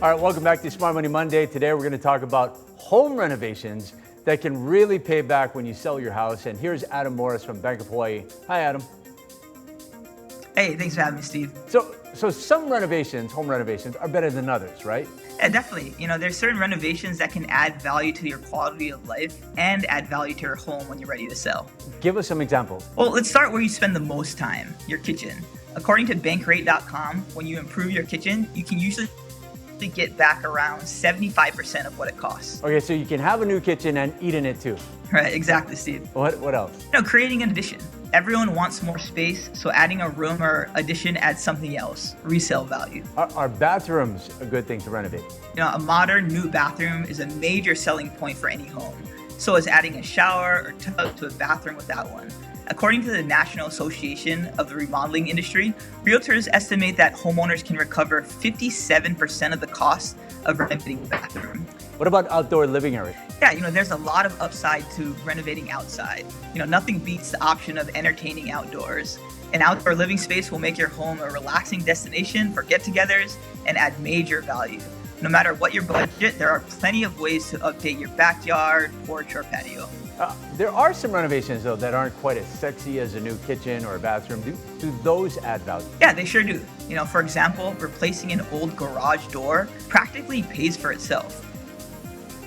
All right, welcome back to Smart Money Monday. Today we're going to talk about home renovations that can really pay back when you sell your house. And here's Adam Morris from Bank of Hawaii. Hi, Adam. Hey, thanks for having me, Steve. So some renovations, home renovations, are better than others, right? Yeah, definitely. There's certain renovations that can add value to your quality of life and add value to your home when you're ready to sell. Give us some examples. Well, let's start where you spend the most time, your kitchen. According to bankrate.com, when you improve your kitchen, you can usually get back around 75% of what it costs. Okay, so you can have a new kitchen and eat in it too. Right, exactly, Steve. What else? Creating an addition. Everyone wants more space, so adding a room or addition adds something else, resale value. Are bathrooms a good thing to renovate? A modern new bathroom is a major selling point for any home. So is adding a shower or tub to a bathroom without one. According to the National Association of the Remodeling Industry, realtors estimate that homeowners can recover 57% of the cost of renovating a bathroom. What about outdoor living areas? Yeah, there's a lot of upside to renovating outside. Nothing beats the option of entertaining outdoors. An outdoor living space will make your home a relaxing destination for get-togethers and add major value. No matter what your budget, there are plenty of ways to update your backyard, porch, or patio. There are some renovations, though, that aren't quite as sexy as a new kitchen or a bathroom. Do those add value? Yeah, they sure do. For example, replacing an old garage door practically pays for itself.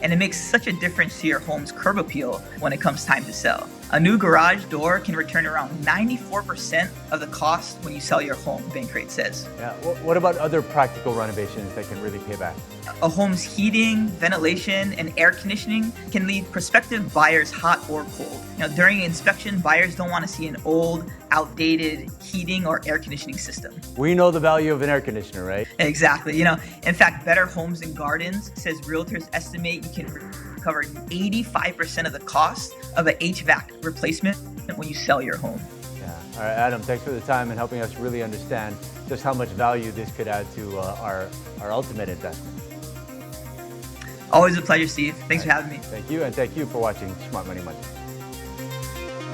And it makes such a difference to your home's curb appeal when it comes time to sell. A new garage door can return around 94% of the cost when you sell your home, Bankrate says. Yeah. What about other practical renovations that can really pay back? A home's heating, ventilation, and air conditioning can leave prospective buyers hot or cold. During an inspection, buyers don't want to see an old, outdated heating or air conditioning system. We know the value of an air conditioner, right? Exactly. In fact, Better Homes and Gardens says realtors estimate you can recover 85% of the cost of an HVAC replacement when you sell your home. Yeah. All right, Adam, thanks for the time and helping us really understand just how much value this could add to our ultimate investment. Always a pleasure, Steve. Thanks for having me. Thank you, and thank you for watching Smart Money Monday.